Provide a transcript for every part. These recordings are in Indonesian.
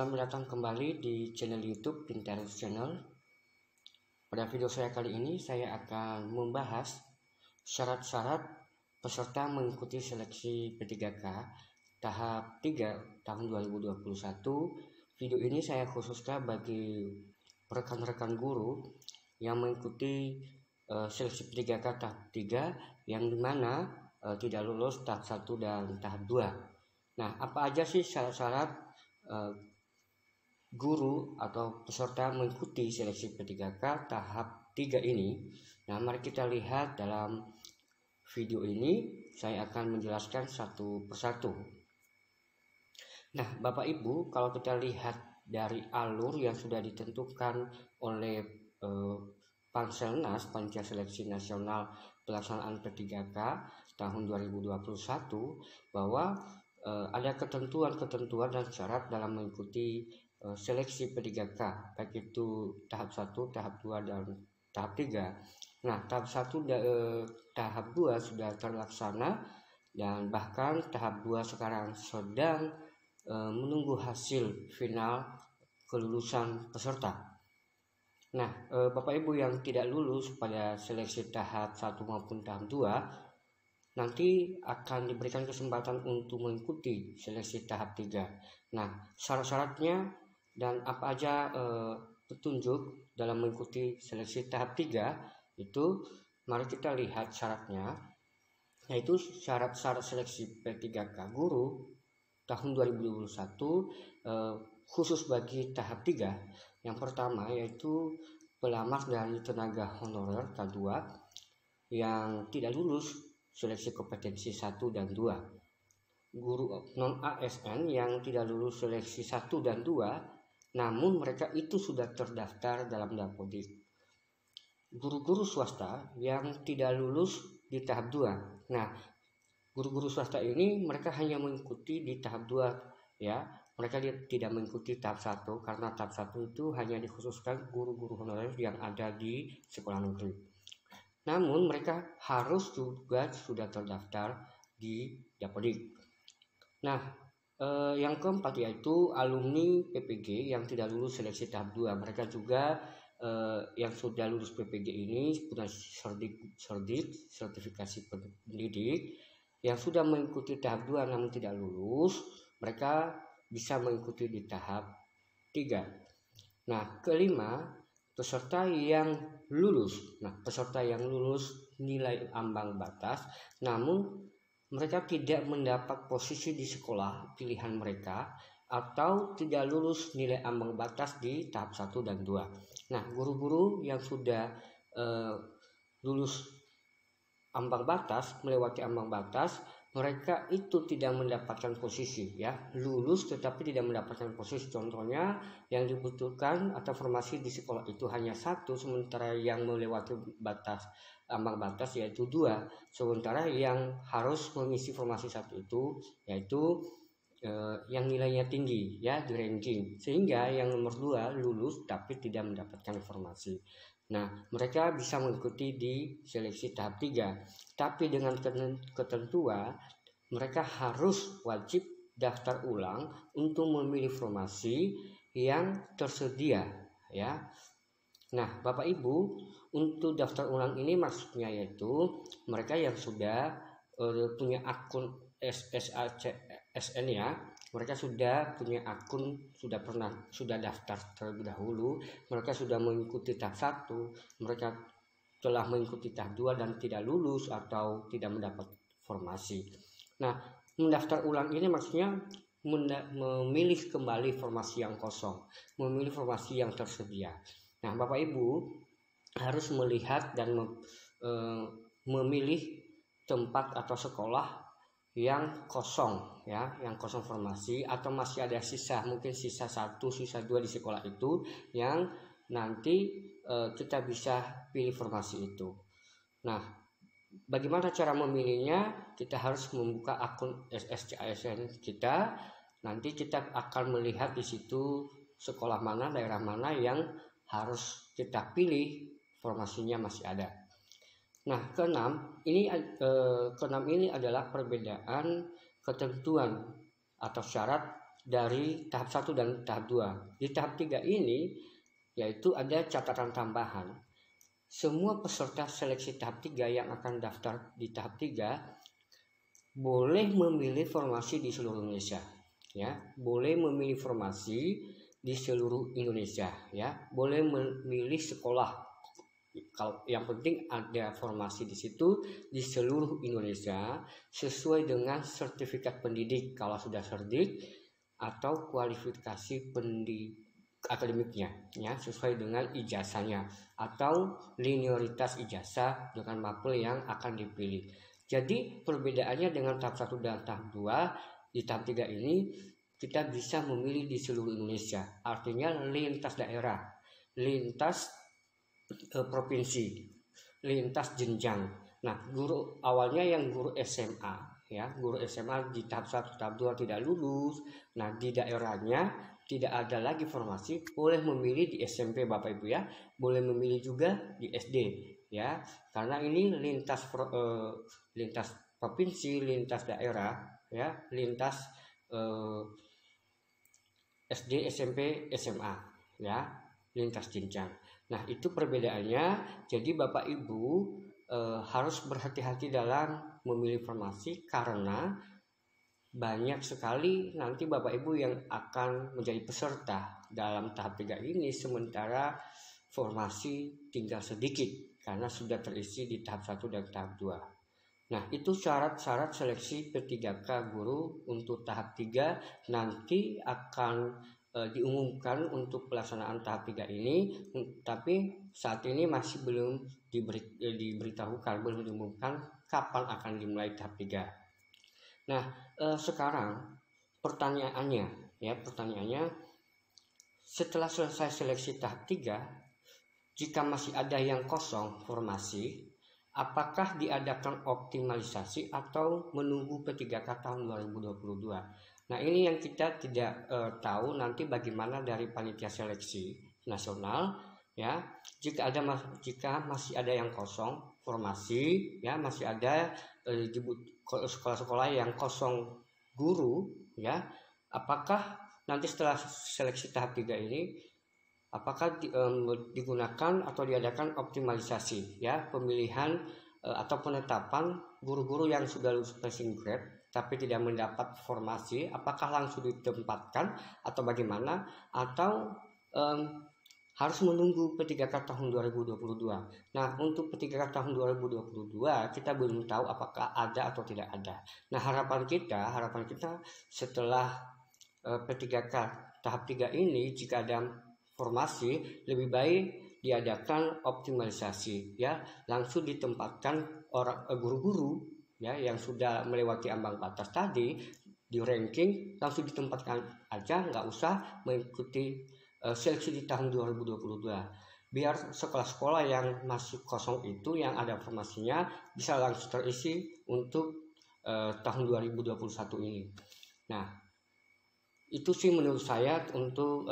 Selamat datang kembali di channel YouTube Pinterest Channel. Pada video saya kali ini saya akan membahas syarat-syarat peserta mengikuti seleksi P3K tahap 3 tahun 2021. Video ini saya khususkan bagi rekan-rekan guru yang mengikuti seleksi P3K tahap 3 yang dimana tidak lulus tahap 1 dan tahap 2. Nah, apa aja sih syarat-syarat guru atau peserta mengikuti seleksi P3K tahap 3 ini? Nah, mari kita lihat dalam video ini. Saya akan menjelaskan satu persatu. Nah, Bapak Ibu, kalau kita lihat dari alur yang sudah ditentukan oleh Panselnas, Panitia Seleksi Nasional Pelaksanaan P3K tahun 2021, bahwa ada ketentuan-ketentuan dan syarat dalam mengikuti seleksi P3K, baik itu tahap 1, tahap 2, dan tahap 3. Nah, tahap 1 tahap 2 sudah terlaksana, dan bahkan tahap 2 sekarang sedang menunggu hasil final kelulusan peserta. Nah, Bapak Ibu yang tidak lulus pada seleksi tahap 1 maupun tahap 2 nanti akan diberikan kesempatan untuk mengikuti seleksi tahap 3. Nah, syarat-syaratnya dan apa aja petunjuk dalam mengikuti seleksi tahap 3 itu, mari kita lihat syaratnya, yaitu syarat-syarat seleksi P3K guru tahun 2021 khusus bagi tahap 3. Yang pertama yaitu pelamar dari tenaga honorer K2 yang tidak lulus seleksi kompetensi 1 dan 2. Guru non ASN yang tidak lulus seleksi 1 dan 2 namun mereka itu sudah terdaftar dalam Dapodik. Guru-guru swasta yang tidak lulus di tahap 2. Nah, guru-guru swasta ini mereka hanya mengikuti di tahap 2 ya. Mereka tidak mengikuti tahap 1 karena tahap 1 itu hanya dikhususkan guru-guru honorer yang ada di sekolah negeri. Namun mereka harus juga sudah terdaftar di Dapodik. Nah, yang keempat yaitu alumni PPG yang tidak lulus seleksi tahap 2. Mereka juga yang sudah lulus PPG ini punya sertifikasi pendidik, yang sudah mengikuti tahap 2 namun tidak lulus, mereka bisa mengikuti di tahap 3. Nah, kelima, peserta yang lulus. Nah, peserta yang lulus nilai ambang batas namun mereka tidak mendapat posisi di sekolah pilihan mereka atau tidak lulus nilai ambang batas di tahap 1 dan 2. Nah, guru-guru yang sudah lulus ambang batas, melewati ambang batas, mereka itu tidak mendapatkan posisi ya, lulus tetapi tidak mendapatkan posisi. Contohnya yang dibutuhkan atau formasi di sekolah itu hanya 1, sementara yang melewati batas ambang batas yaitu 2, sementara yang harus mengisi formasi 1 itu yaitu yang nilainya tinggi ya, di ranking, sehingga yang nomor 2 lulus tapi tidak mendapatkan informasi. Nah, mereka bisa mengikuti di seleksi tahap 3, tapi dengan ketentuan mereka harus wajib daftar ulang untuk memilih formasi yang tersedia ya. Nah, Bapak Ibu, untuk daftar ulang ini maksudnya yaitu mereka yang sudah punya akun SSN ya, mereka sudah punya akun, sudah daftar terlebih dahulu, mereka sudah mengikuti tahap 1, mereka telah mengikuti tahap 2 dan tidak lulus atau tidak mendapat formasi. Nah, mendaftar ulang ini maksudnya memilih kembali formasi yang kosong, memilih formasi yang tersedia. Nah, Bapak Ibu harus melihat dan memilih tempat atau sekolah yang kosong ya, yang kosong formasi atau masih ada sisa, mungkin sisa 1, sisa 2 di sekolah itu yang nanti kita bisa pilih formasi itu. Nah, bagaimana cara memilihnya? Kita harus membuka akun SSCASN kita. Nanti kita akan melihat di situ sekolah mana, daerah mana yang harus kita pilih, formasinya masih ada. Nah, keenam ini adalah perbedaan ketentuan atau syarat dari tahap 1 dan tahap 2. Di tahap 3 ini yaitu ada catatan tambahan. Semua peserta seleksi tahap 3 yang akan daftar di tahap 3 boleh memilih formasi di seluruh Indonesia, ya. Boleh memilih formasi di seluruh Indonesia, ya. Boleh memilih sekolah. Kalau yang penting ada formasi di situ di seluruh Indonesia sesuai dengan sertifikat pendidik kalau sudah cerdik, atau kualifikasi akademiknya, ya, sesuai dengan ijazahnya atau linearitas ijazah dengan mapel yang akan dipilih. Jadi perbedaannya dengan tahap 1 dan tahap 2, di tahap 3 ini kita bisa memilih di seluruh Indonesia, artinya lintas daerah, lintas provinsi, lintas jenjang. Nah, guru awalnya yang guru SMA, ya, guru SMA di tahap 1, tahap 2 tidak lulus. Nah, di daerahnya tidak ada lagi formasi, boleh memilih di SMP Bapak Ibu, ya. Boleh memilih juga di SD, ya. Karena ini lintas provinsi, lintas daerah, ya, lintas SD, SMP, SMA, ya, lintas jenjang. Nah, itu perbedaannya. Jadi Bapak Ibu harus berhati-hati dalam memilih formasi karena banyak sekali nanti Bapak Ibu yang akan menjadi peserta dalam tahap 3 ini, sementara formasi tinggal sedikit karena sudah terisi di tahap 1 dan tahap 2. Nah, itu syarat-syarat seleksi P3K guru untuk tahap 3 nanti akan diumumkan untuk pelaksanaan tahap 3 ini, tapi saat ini masih belum diberitahukan, belum diumumkan kapan akan dimulai tahap 3. Nah, sekarang pertanyaannya, setelah selesai seleksi tahap 3, jika masih ada yang kosong formasi, apakah diadakan optimalisasi atau menunggu P3K tahun 2022? Nah, ini yang kita tidak tahu nanti bagaimana dari panitia seleksi nasional, ya. Jika masih ada yang kosong formasi, ya, masih ada sekolah-sekolah yang kosong guru, ya. Apakah nanti setelah seleksi tahap 3 ini apakah digunakan atau diadakan optimalisasi, ya, pemilihan atau penetapan guru-guru yang sudah lulus passing grade tapi tidak mendapat formasi, apakah langsung ditempatkan atau bagaimana, atau harus menunggu P3K tahun 2022. Nah, untuk P3K tahun 2022 kita belum tahu apakah ada atau tidak ada. Nah, harapan kita setelah P3K tahap 3 ini, jika ada formasi, lebih baik diadakan optimalisasi, ya, langsung ditempatkan guru-guru, ya, yang sudah melewati ambang batas tadi di ranking, langsung ditempatkan aja, nggak usah mengikuti seleksi di tahun 2022. Biar sekolah-sekolah yang masih kosong itu, yang ada formasinya, bisa langsung terisi untuk tahun 2021 ini. Nah, itu sih menurut saya untuk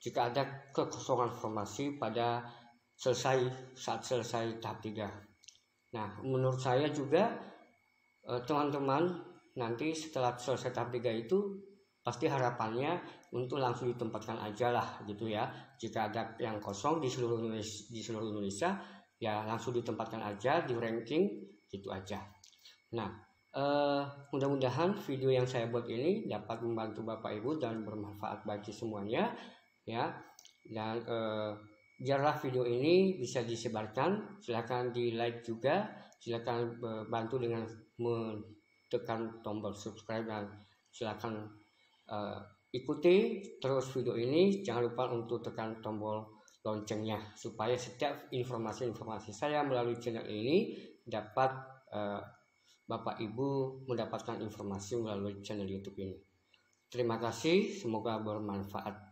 jika ada kekosongan formasi pada saat selesai tahap 3. Nah, menurut saya juga teman-teman nanti setelah selesai tahap 3 itu pasti harapannya untuk langsung ditempatkan aja lah, gitu ya. Jika ada yang kosong di seluruh Indonesia, ya langsung ditempatkan aja di ranking, gitu aja. Nah, mudah-mudahan video yang saya buat ini dapat membantu Bapak Ibu dan bermanfaat bagi semuanya, ya. Dan biarlah video ini bisa disebarkan, silakan di like juga, silakan bantu dengan menekan tombol subscribe, dan silakan ikuti terus video ini. Jangan lupa untuk tekan tombol loncengnya supaya setiap informasi-informasi saya melalui channel ini dapat Bapak Ibu mendapatkan informasi melalui channel YouTube ini. Terima kasih, semoga bermanfaat.